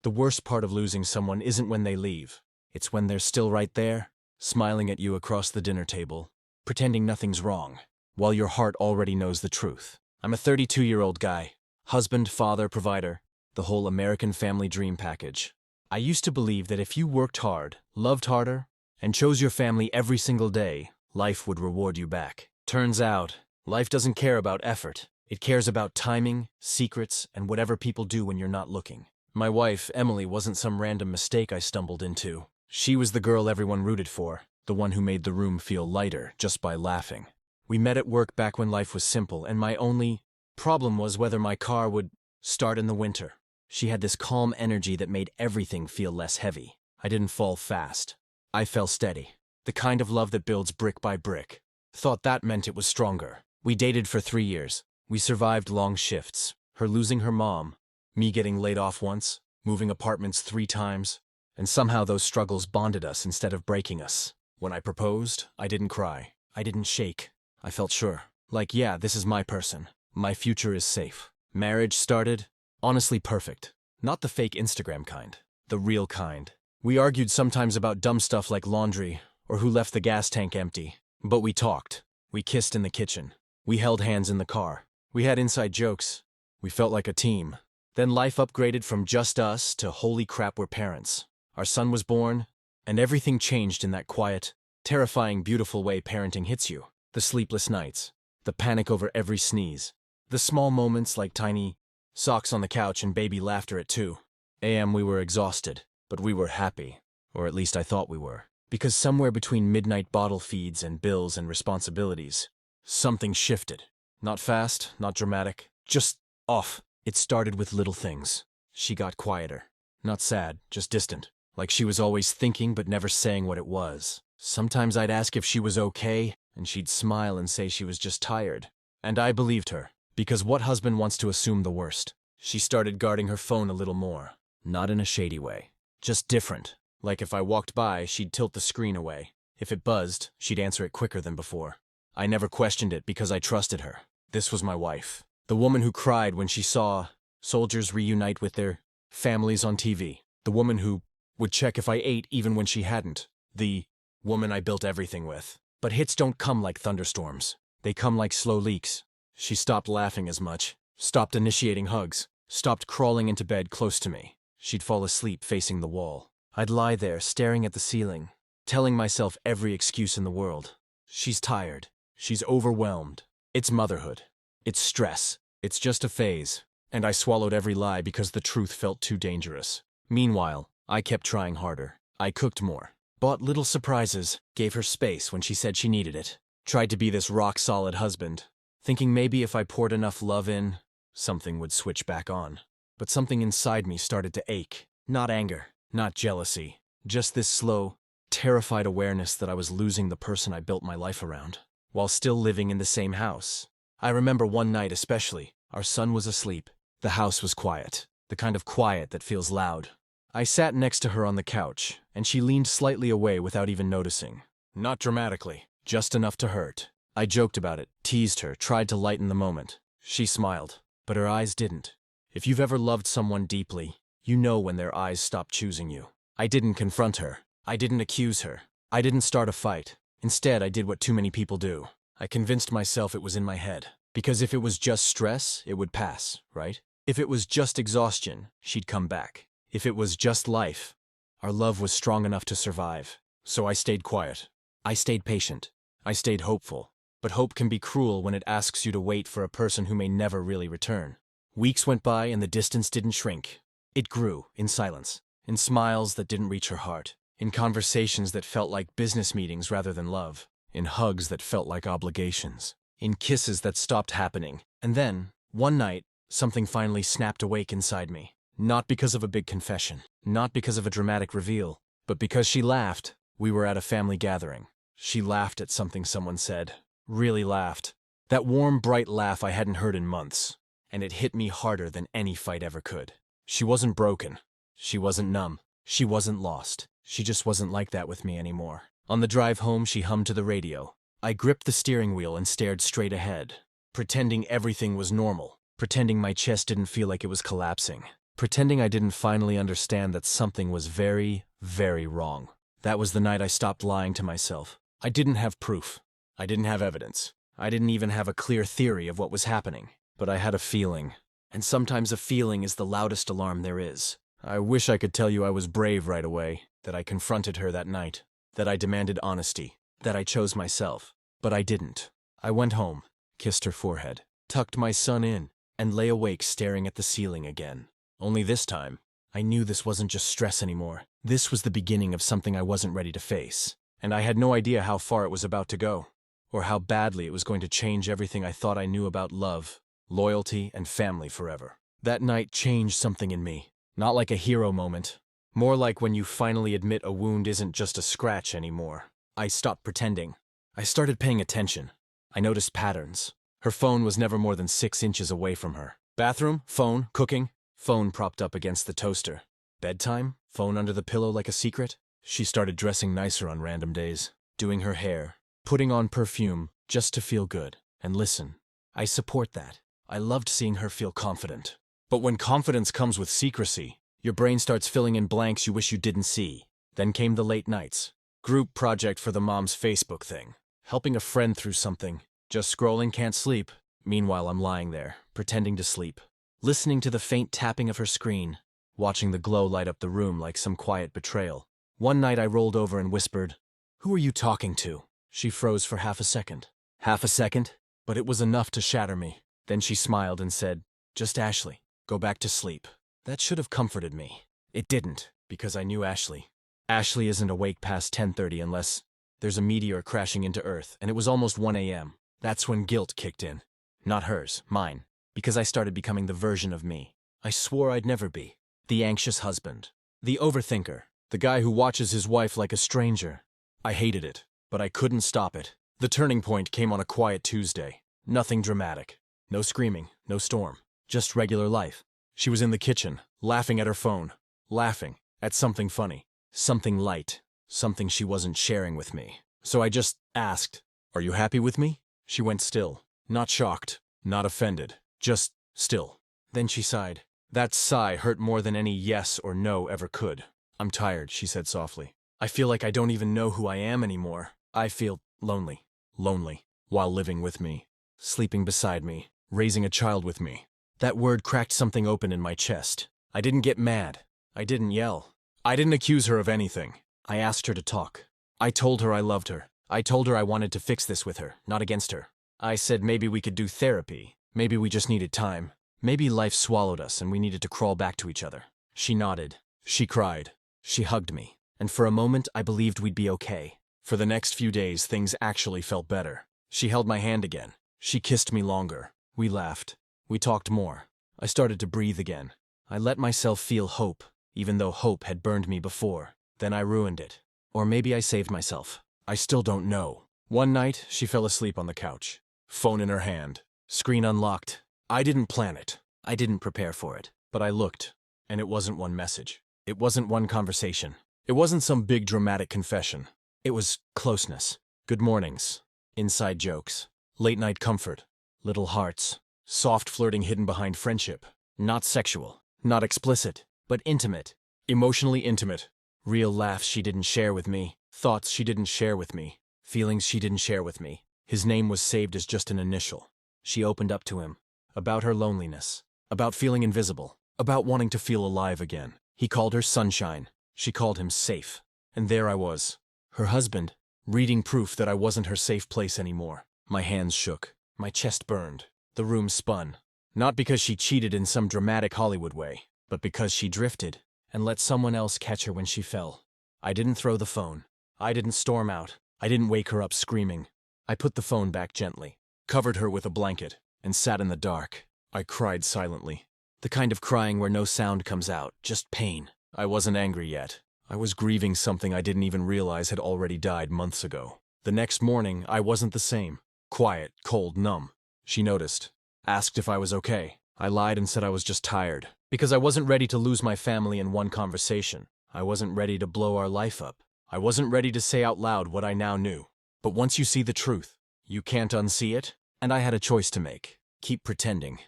The worst part of losing someone isn't when they leave. It's when they're still right there, smiling at you across the dinner table, pretending nothing's wrong, while your heart already knows the truth. I'm a 32-year-old guy. Husband, father, provider. The whole American family dream package. I used to believe that if you worked hard, loved harder, and chose your family every single day, life would reward you back. Turns out, life doesn't care about effort. It cares about timing, secrets, and whatever people do when you're not looking. My wife, Emily, wasn't some random mistake I stumbled into. She was the girl everyone rooted for, the one who made the room feel lighter just by laughing. We met at work back when life was simple, and my only problem was whether my car would start in the winter. She had this calm energy that made everything feel less heavy. I didn't fall fast. I fell steady. The kind of love that builds brick by brick. Thought that meant it was stronger. We dated for 3 years. We survived long shifts. Her losing her mom, me getting laid off once, moving apartments 3 times, and somehow those struggles bonded us instead of breaking us. When I proposed, I didn't cry. I didn't shake. I felt sure. Like, yeah, this is my person. My future is safe. Marriage started, honestly perfect. Not the fake Instagram kind. The real kind. We argued sometimes about dumb stuff like laundry, or who left the gas tank empty. But we talked. We kissed in the kitchen. We held hands in the car. We had inside jokes. We felt like a team. Then life upgraded from just us to holy crap, we're parents. Our son was born, and everything changed in that quiet, terrifying, beautiful way parenting hits you. The sleepless nights. The panic over every sneeze. The small moments like tiny socks on the couch and baby laughter at 2 a.m. We were exhausted, but we were happy. Or at least I thought we were. Because somewhere between midnight bottle feeds and bills and responsibilities, something shifted. Not fast, not dramatic, just off. It started with little things. She got quieter. Not sad, just distant. Like she was always thinking but never saying what it was. Sometimes I'd ask if she was okay, and she'd smile and say she was just tired. And I believed her. Because what husband wants to assume the worst? She started guarding her phone a little more. Not in a shady way. Just different. Like if I walked by, she'd tilt the screen away. If it buzzed, she'd answer it quicker than before. I never questioned it because I trusted her. This was my wife. The woman who cried when she saw soldiers reunite with their families on TV. The woman who would check if I ate even when she hadn't. The woman I built everything with. But hits don't come like thunderstorms. They come like slow leaks. She stopped laughing as much, stopped initiating hugs, stopped crawling into bed close to me. She'd fall asleep facing the wall. I'd lie there staring at the ceiling, telling myself every excuse in the world. She's tired. She's overwhelmed. It's motherhood. It's stress. It's just a phase. And I swallowed every lie because the truth felt too dangerous. Meanwhile, I kept trying harder. I cooked more. Bought little surprises. Gave her space when she said she needed it. Tried to be this rock-solid husband. Thinking maybe if I poured enough love in, something would switch back on. But something inside me started to ache. Not anger. Not jealousy. Just this slow, terrified awareness that I was losing the person I built my life around. While still living in the same house. I remember one night especially. Our son was asleep. The house was quiet. The kind of quiet that feels loud. I sat next to her on the couch, and she leaned slightly away without even noticing. Not dramatically. Just enough to hurt. I joked about it, teased her, tried to lighten the moment. She smiled, but her eyes didn't. If you've ever loved someone deeply, you know when their eyes stop choosing you. I didn't confront her. I didn't accuse her. I didn't start a fight. Instead, I did what too many people do. I convinced myself it was in my head. Because if it was just stress, it would pass, right? If it was just exhaustion, she'd come back. If it was just life, our love was strong enough to survive. So I stayed quiet. I stayed patient. I stayed hopeful. But hope can be cruel when it asks you to wait for a person who may never really return. Weeks went by and the distance didn't shrink. It grew, in silence, in smiles that didn't reach her heart, in conversations that felt like business meetings rather than love, in hugs that felt like obligations, in kisses that stopped happening. And then, one night, something finally snapped awake inside me. Not because of a big confession, not because of a dramatic reveal, but because she laughed. We were at a family gathering. She laughed at something someone said. Really laughed. That warm, bright laugh I hadn't heard in months. And it hit me harder than any fight ever could. She wasn't broken. She wasn't numb. She wasn't lost. She just wasn't like that with me anymore. On the drive home, she hummed to the radio. I gripped the steering wheel and stared straight ahead, pretending everything was normal, pretending my chest didn't feel like it was collapsing. pretending I didn't finally understand that something was very, very wrong. That was the night I stopped lying to myself. I didn't have proof. I didn't have evidence. I didn't even have a clear theory of what was happening. But I had a feeling. And sometimes a feeling is the loudest alarm there is. I wish I could tell you I was brave right away, that I confronted her that night, that I demanded honesty, that I chose myself. But I didn't. I went home, kissed her forehead, tucked my son in, and lay awake staring at the ceiling again. Only this time, I knew this wasn't just stress anymore. This was the beginning of something I wasn't ready to face. And I had no idea how far it was about to go, or how badly it was going to change everything I thought I knew about love, loyalty, and family forever. That night changed something in me. Not like a hero moment. More like when you finally admit a wound isn't just a scratch anymore. I stopped pretending. I started paying attention. I noticed patterns. Her phone was never more than 6 inches away from her. Bathroom, phone, cooking, phone propped up against the toaster. Bedtime, phone under the pillow like a secret. She started dressing nicer on random days, doing her hair, putting on perfume just to feel good. And listen, I support that. I loved seeing her feel confident. But when confidence comes with secrecy, your brain starts filling in blanks you wish you didn't see. Then came the late nights. Group project for the mom's Facebook thing. Helping a friend through something. Just scrolling, can't sleep. Meanwhile, I'm lying there, pretending to sleep. Listening to the faint tapping of her screen. Watching the glow light up the room like some quiet betrayal. One night I rolled over and whispered, "Who are you talking to?" She froze for half a second. Half a second? But it was enough to shatter me. Then she smiled and said, "Just Ashley. Go back to sleep." That should have comforted me. It didn't, because I knew Ashley. Ashley isn't awake past 10:30 unless there's a meteor crashing into Earth, and it was almost 1 a.m. That's when guilt kicked in. Not hers, mine. Because I started becoming the version of me I swore I'd never be. The anxious husband. The overthinker. The guy who watches his wife like a stranger. I hated it, but I couldn't stop it. The turning point came on a quiet Tuesday. Nothing dramatic. No screaming, no storm. Just regular life. She was in the kitchen, laughing at her phone. Laughing at something funny. Something light. Something she wasn't sharing with me. So I just asked, "Are you happy with me?" She went still. Not shocked. Not offended. Just still. Then she sighed. That sigh hurt more than any yes or no ever could. "I'm tired," she said softly. "I feel like I don't even know who I am anymore. I feel lonely. Lonely. While living with me. Sleeping beside me. Raising a child with me." That word cracked something open in my chest. I didn't get mad. I didn't yell. I didn't accuse her of anything. I asked her to talk. I told her I loved her. I told her I wanted to fix this with her, not against her. I said maybe we could do therapy. Maybe we just needed time. Maybe life swallowed us and we needed to crawl back to each other. She nodded. She cried. She hugged me. And for a moment, I believed we'd be okay. For the next few days, things actually felt better. She held my hand again. She kissed me longer. We laughed. We talked more. I started to breathe again. I let myself feel hope, even though hope had burned me before. Then I ruined it. Or maybe I saved myself. I still don't know. One night, she fell asleep on the couch. Phone in her hand. Screen unlocked. I didn't plan it. I didn't prepare for it. But I looked, and it wasn't one message. It wasn't one conversation. It wasn't some big dramatic confession. It was closeness. Good mornings. Inside jokes. Late night comfort. Little hearts. Soft flirting hidden behind friendship. Not sexual. Not explicit. But intimate. Emotionally intimate. Real laughs she didn't share with me. Thoughts she didn't share with me. Feelings she didn't share with me. His name was saved as just an initial. She opened up to him. About her loneliness. About feeling invisible. About wanting to feel alive again. He called her sunshine. She called him safe. And there I was. Her husband. Reading proof that I wasn't her safe place anymore. My hands shook. My chest burned. The room spun. Not because she cheated in some dramatic Hollywood way, but because she drifted and let someone else catch her when she fell. I didn't throw the phone. I didn't storm out. I didn't wake her up screaming. I put the phone back gently, covered her with a blanket, and sat in the dark. I cried silently. The kind of crying where no sound comes out, just pain. I wasn't angry yet. I was grieving something I didn't even realize had already died months ago. The next morning, I wasn't the same. Quiet, cold, numb. She noticed. Asked if I was okay. I lied and said I was just tired. Because I wasn't ready to lose my family in one conversation. I wasn't ready to blow our life up. I wasn't ready to say out loud what I now knew. But once you see the truth, you can't unsee it. And I had a choice to make. Keep pretending.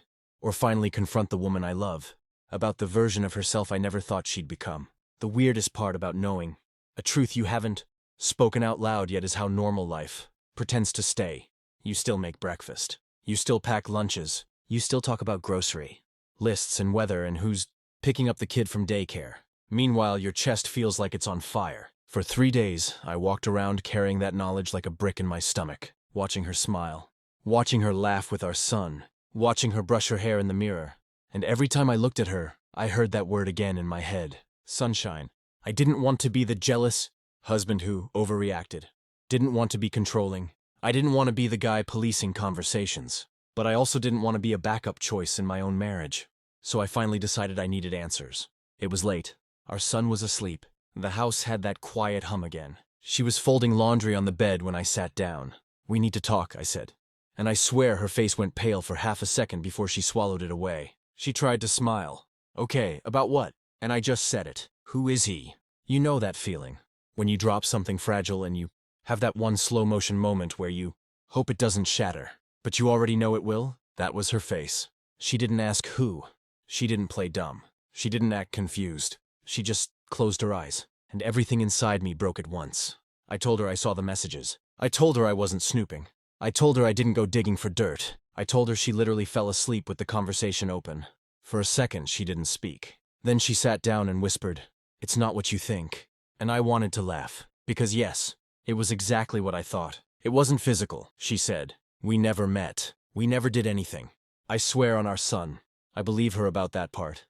Or finally confront the woman I love. about the version of herself I never thought she'd become. The weirdest part about knowing a truth you haven't spoken out loud yet is how normal life pretends to stay. You still make breakfast. You still pack lunches. You still talk about grocery lists and weather and who's picking up the kid from daycare. Meanwhile, your chest feels like it's on fire. For 3 days, I walked around carrying that knowledge like a brick in my stomach, watching her smile, watching her laugh with our son, watching her brush her hair in the mirror. And every time I looked at her, I heard that word again in my head. Sunshine. I didn't want to be the jealous husband who overreacted. Didn't want to be controlling. I didn't want to be the guy policing conversations. But I also didn't want to be a backup choice in my own marriage. So I finally decided I needed answers. It was late. Our son was asleep. The house had that quiet hum again. She was folding laundry on the bed when I sat down. "We need to talk," I said. And I swear her face went pale for half a second before she swallowed it away. She tried to smile. "Okay, about what?" And I just said it. "Who is he?" You know that feeling. When you drop something fragile and you have that one slow-motion moment where you hope it doesn't shatter. But you already know it will? That was her face. She didn't ask who. She didn't play dumb. She didn't act confused. She just closed her eyes, and everything inside me broke at once. I told her I saw the messages. I told her I wasn't snooping. I told her I didn't go digging for dirt. I told her she literally fell asleep with the conversation open. For a second, she didn't speak. Then she sat down and whispered, "It's not what you think." And I wanted to laugh, because yes, it was exactly what I thought. "It wasn't physical," she said. "We never met. We never did anything. I swear on our son." I believe her about that part.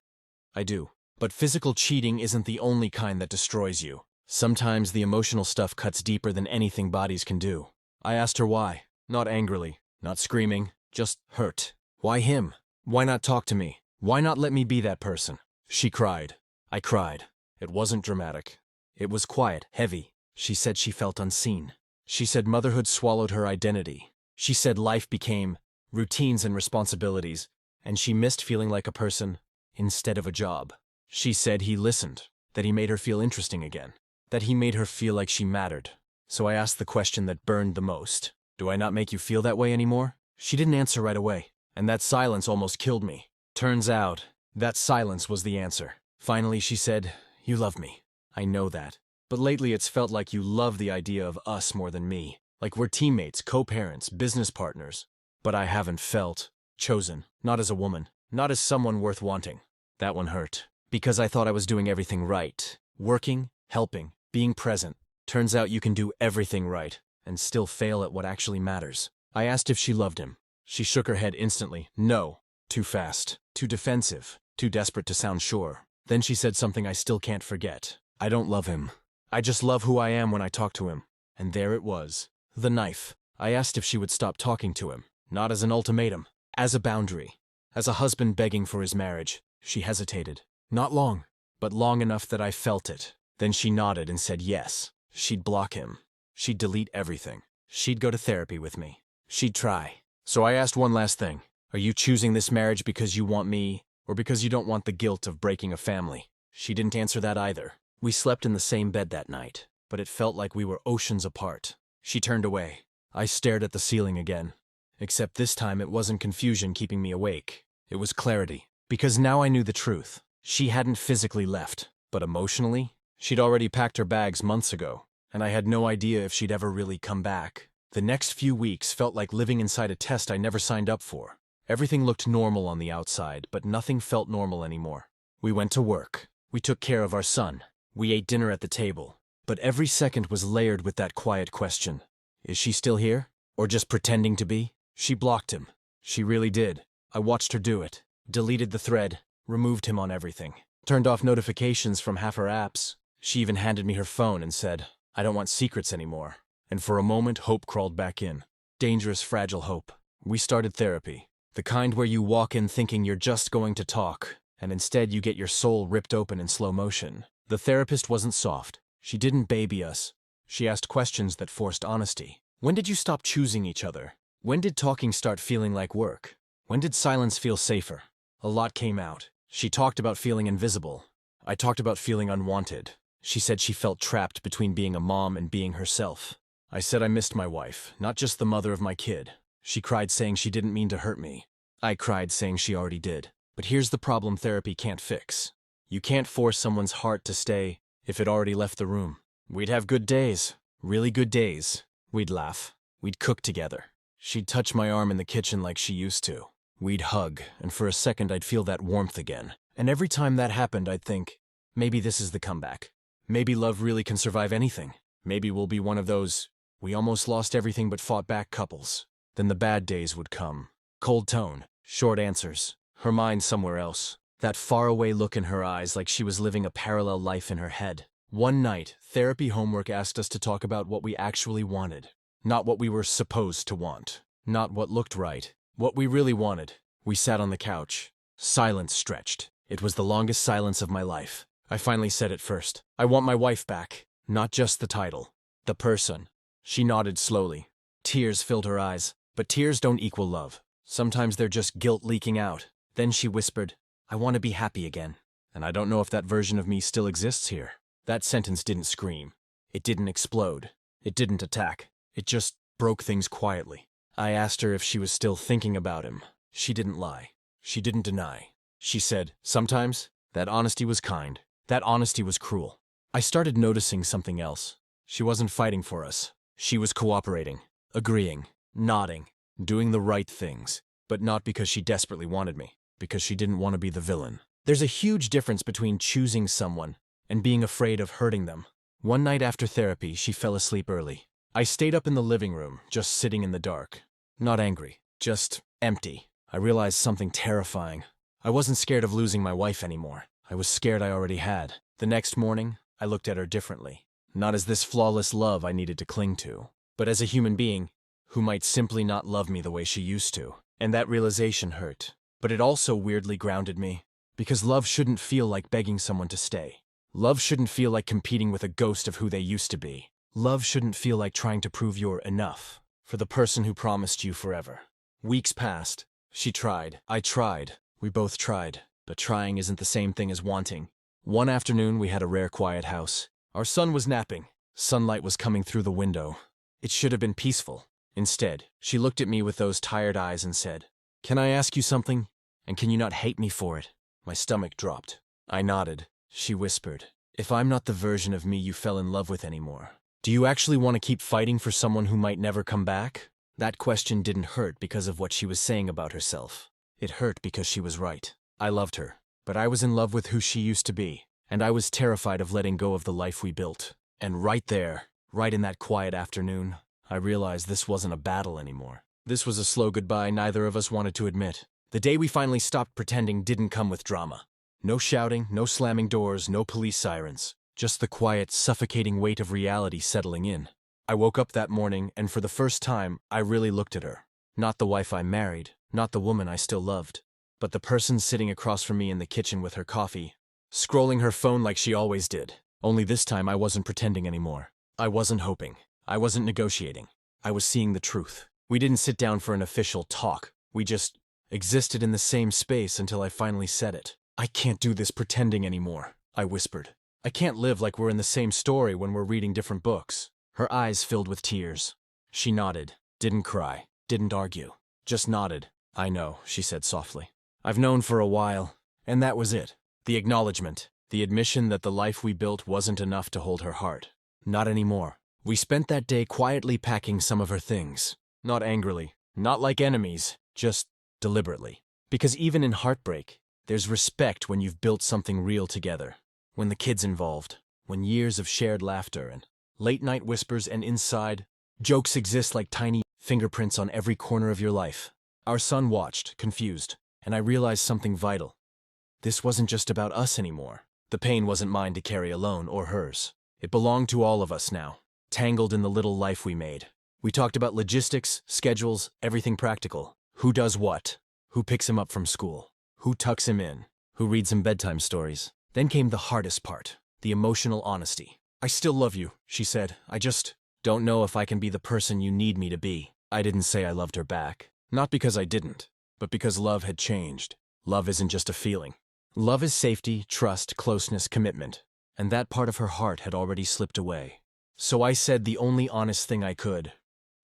I do. But physical cheating isn't the only kind that destroys you. Sometimes the emotional stuff cuts deeper than anything bodies can do. I asked her why. Not angrily, not screaming, just hurt. Why him? Why not talk to me? Why not let me be that person? She cried. I cried. It wasn't dramatic. It was quiet, heavy. She said she felt unseen. She said motherhood swallowed her identity. She said life became routines and responsibilities, and she missed feeling like a person instead of a job. She said he listened, that he made her feel interesting again, that he made her feel like she mattered. So I asked the question that burned the most. "Do I not make you feel that way anymore?" She didn't answer right away, and that silence almost killed me. Turns out, that silence was the answer. Finally, she said, "You love me. I know that. But lately it's felt like you love the idea of us more than me. Like we're teammates, co-parents, business partners. But I haven't felt chosen. Not as a woman. Not as someone worth wanting." That one hurt. Because I thought I was doing everything right. Working, helping, being present. Turns out you can do everything right and still fail at what actually matters. I asked if she loved him. She shook her head instantly. No. Too fast. Too defensive. Too desperate to sound sure. Then she said something I still can't forget. "I don't love him. I just love who I am when I talk to him." And there it was. The knife. I asked if she would stop talking to him. Not as an ultimatum. As a boundary. As a husband begging for his marriage. She hesitated. Not long, but long enough that I felt it. Then she nodded and said yes. She'd block him. She'd delete everything. She'd go to therapy with me. She'd try. So I asked one last thing. "Are you choosing this marriage because you want me, or because you don't want the guilt of breaking a family?" She didn't answer that either. We slept in the same bed that night, but it felt like we were oceans apart. She turned away. I stared at the ceiling again. Except this time it wasn't confusion keeping me awake. It was clarity. Because now I knew the truth. She hadn't physically left, but emotionally, she'd already packed her bags months ago, and I had no idea if she'd ever really come back. The next few weeks felt like living inside a test I never signed up for. Everything looked normal on the outside, but nothing felt normal anymore. We went to work. We took care of our son. We ate dinner at the table. But every second was layered with that quiet question. Is she still here? Or just pretending to be? She blocked him. She really did. I watched her do it. Deleted the thread. Removed him on everything. Turned off notifications from half her apps. She even handed me her phone and said, "I don't want secrets anymore." And for a moment, hope crawled back in. Dangerous, fragile hope. We started therapy. The kind where you walk in thinking you're just going to talk, and instead you get your soul ripped open in slow motion. The therapist wasn't soft. She didn't baby us. She asked questions that forced honesty. When did you stop choosing each other? When did talking start feeling like work? When did silence feel safer? A lot came out. She talked about feeling invisible. I talked about feeling unwanted. She said she felt trapped between being a mom and being herself. I said I missed my wife, not just the mother of my kid. She cried saying she didn't mean to hurt me. I cried saying she already did. But here's the problem therapy can't fix. You can't force someone's heart to stay if it already left the room. We'd have good days, really good days. We'd laugh. We'd cook together. She'd touch my arm in the kitchen like she used to. We'd hug, and for a second I'd feel that warmth again. And every time that happened, I'd think, maybe this is the comeback. Maybe love really can survive anything. Maybe we'll be one of those, we almost lost everything but fought back couples. Then the bad days would come. Cold tone, short answers, her mind somewhere else. That faraway look in her eyes like she was living a parallel life in her head. One night, therapy homework asked us to talk about what we actually wanted. Not what we were supposed to want. Not what looked right. What we really wanted. We sat on the couch. Silence stretched. It was the longest silence of my life. I finally said it first. I want my wife back. Not just the title. The person. She nodded slowly. Tears filled her eyes. But tears don't equal love. Sometimes they're just guilt leaking out. Then she whispered, I want to be happy again. And I don't know if that version of me still exists here. That sentence didn't scream. It didn't explode. It didn't attack. It just broke things quietly. I asked her if she was still thinking about him. She didn't lie. She didn't deny. She said, sometimes, that honesty was kind. That honesty was cruel. I started noticing something else. She wasn't fighting for us. She was cooperating, agreeing, nodding, doing the right things. But not because she desperately wanted me. Because she didn't want to be the villain. There's a huge difference between choosing someone and being afraid of hurting them. One night after therapy, she fell asleep early. I stayed up in the living room, just sitting in the dark. Not angry, just empty. I realized something terrifying. I wasn't scared of losing my wife anymore. I was scared I already had. The next morning, I looked at her differently. Not as this flawless love I needed to cling to, but as a human being who might simply not love me the way she used to. And that realization hurt. But it also weirdly grounded me. Because love shouldn't feel like begging someone to stay. Love shouldn't feel like competing with a ghost of who they used to be. Love shouldn't feel like trying to prove you're enough for the person who promised you forever. Weeks passed. She tried. I tried. We both tried. But trying isn't the same thing as wanting. One afternoon, we had a rare quiet house. Our son was napping. Sunlight was coming through the window. It should have been peaceful. Instead, she looked at me with those tired eyes and said, Can I ask you something? And can you not hate me for it? My stomach dropped. I nodded. She whispered, If I'm not the version of me you fell in love with anymore, do you actually want to keep fighting for someone who might never come back? That question didn't hurt because of what she was saying about herself. It hurt because she was right. I loved her, but I was in love with who she used to be, and I was terrified of letting go of the life we built. And right there, right in that quiet afternoon, I realized this wasn't a battle anymore. This was a slow goodbye neither of us wanted to admit. The day we finally stopped pretending didn't come with drama. No shouting, no slamming doors, no police sirens. Just the quiet, suffocating weight of reality settling in. I woke up that morning, and for the first time, I really looked at her. Not the wife I married, not the woman I still loved, but the person sitting across from me in the kitchen with her coffee, scrolling her phone like she always did. Only this time I wasn't pretending anymore. I wasn't hoping. I wasn't negotiating. I was seeing the truth. We didn't sit down for an official talk. We just existed in the same space until I finally said it. I can't do this pretending anymore, I whispered. I can't live like we're in the same story when we're reading different books. Her eyes filled with tears. She nodded, didn't cry, didn't argue, just nodded. I know, she said softly. I've known for a while, and that was it. The acknowledgement, the admission that the life we built wasn't enough to hold her heart. Not anymore. We spent that day quietly packing some of her things. Not angrily, not like enemies, just deliberately. Because even in heartbreak, there's respect when you've built something real together. When the kid's involved, when years of shared laughter and late-night whispers and inside jokes exist like tiny fingerprints on every corner of your life. Our son watched, confused, and I realized something vital. This wasn't just about us anymore. The pain wasn't mine to carry alone or hers. It belonged to all of us now, tangled in the little life we made. We talked about logistics, schedules, everything practical. Who does what? Who picks him up from school? Who tucks him in? Who reads him bedtime stories? Then came the hardest part, the emotional honesty. I still love you, she said. I just don't know if I can be the person you need me to be. I didn't say I loved her back. Not because I didn't, but because love had changed. Love isn't just a feeling. Love is safety, trust, closeness, commitment. And that part of her heart had already slipped away. So I said the only honest thing I could.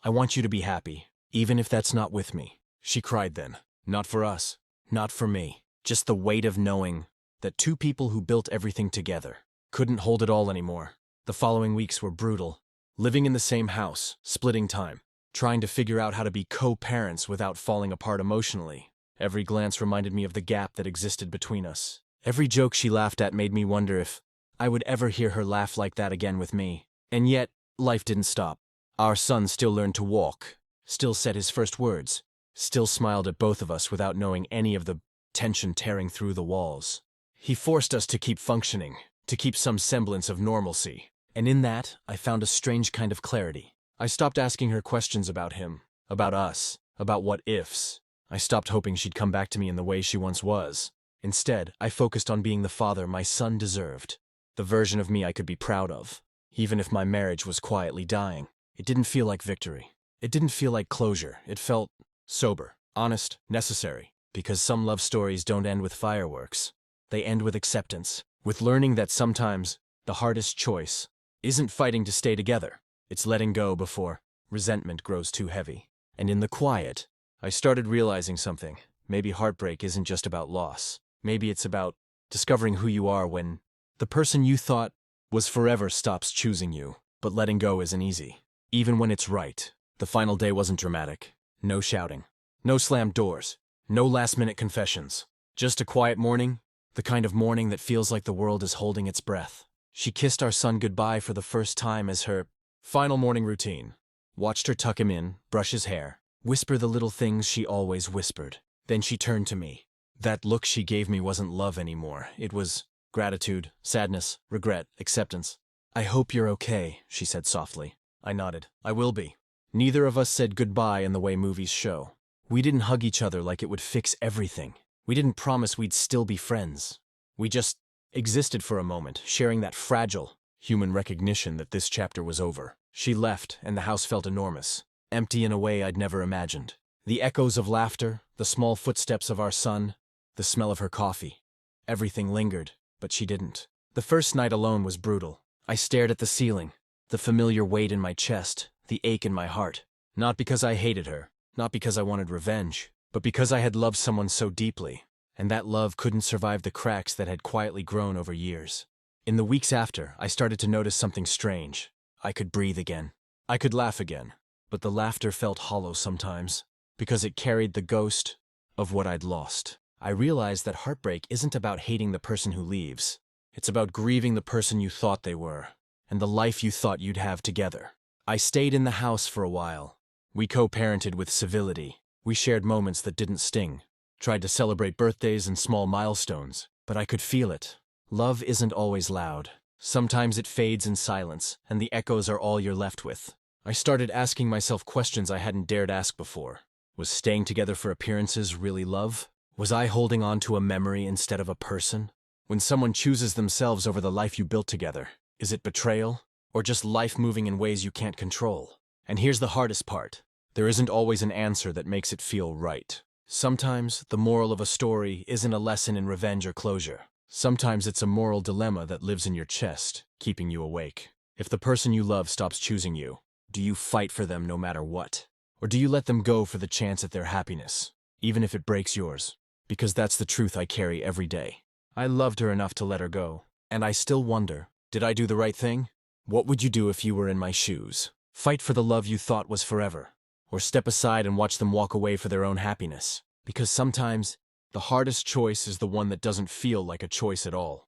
I want you to be happy, even if that's not with me. She cried then. Not for us. Not for me. Just the weight of knowing that two people who built everything together couldn't hold it all anymore. The following weeks were brutal. Living in the same house, splitting time, trying to figure out how to be co-parents without falling apart emotionally. Every glance reminded me of the gap that existed between us. Every joke she laughed at made me wonder if I would ever hear her laugh like that again with me. And yet, life didn't stop. Our son still learned to walk, still said his first words, still smiled at both of us without knowing any of the tension tearing through the walls. He forced us to keep functioning, to keep some semblance of normalcy. And in that, I found a strange kind of clarity. I stopped asking her questions about him, about us, about what ifs. I stopped hoping she'd come back to me in the way she once was. Instead, I focused on being the father my son deserved, the version of me I could be proud of. Even if my marriage was quietly dying, it didn't feel like victory. It didn't feel like closure. It felt sober, honest, necessary. Because some love stories don't end with fireworks. They end with acceptance, with learning that sometimes the hardest choice isn't fighting to stay together. It's letting go before resentment grows too heavy. And in the quiet, I started realizing something. Maybe heartbreak isn't just about loss. Maybe it's about discovering who you are when the person you thought was forever stops choosing you. But letting go isn't easy. Even when it's right. The final day wasn't dramatic. No shouting. No slammed doors. No last-minute confessions. Just a quiet morning, the kind of morning that feels like the world is holding its breath. She kissed our son goodbye for the first time as her final morning routine. Watched her tuck him in, brush his hair, whisper the little things she always whispered. Then she turned to me. That look she gave me wasn't love anymore. It was gratitude, sadness, regret, acceptance. "I hope you're okay," she said softly. I nodded. "I will be." Neither of us said goodbye in the way movies show. We didn't hug each other like it would fix everything. We didn't promise we'd still be friends. We just existed for a moment, sharing that fragile human recognition that this chapter was over. She left, and the house felt enormous, empty in a way I'd never imagined. The echoes of laughter, the small footsteps of our son, the smell of her coffee. Everything lingered, but she didn't. The first night alone was brutal. I stared at the ceiling, the familiar weight in my chest, the ache in my heart. Not because I hated her. Not because I wanted revenge, but because I had loved someone so deeply, and that love couldn't survive the cracks that had quietly grown over years. In the weeks after, I started to notice something strange. I could breathe again. I could laugh again, but the laughter felt hollow sometimes, because it carried the ghost of what I'd lost. I realized that heartbreak isn't about hating the person who leaves. It's about grieving the person you thought they were, and the life you thought you'd have together. I stayed in the house for a while. We co-parented with civility. We shared moments that didn't sting. Tried to celebrate birthdays and small milestones. But I could feel it. Love isn't always loud. Sometimes it fades in silence, and the echoes are all you're left with. I started asking myself questions I hadn't dared ask before. Was staying together for appearances really love? Was I holding on to a memory instead of a person? When someone chooses themselves over the life you built together, is it betrayal? Or just life moving in ways you can't control? And here's the hardest part. There isn't always an answer that makes it feel right. Sometimes the moral of a story isn't a lesson in revenge or closure. Sometimes it's a moral dilemma that lives in your chest, keeping you awake. If the person you love stops choosing you, do you fight for them no matter what? Or do you let them go for the chance at their happiness, even if it breaks yours? Because that's the truth I carry every day. I loved her enough to let her go. And I still wonder, did I do the right thing? What would you do if you were in my shoes? Fight for the love you thought was forever? Or step aside and watch them walk away for their own happiness? Because sometimes, the hardest choice is the one that doesn't feel like a choice at all.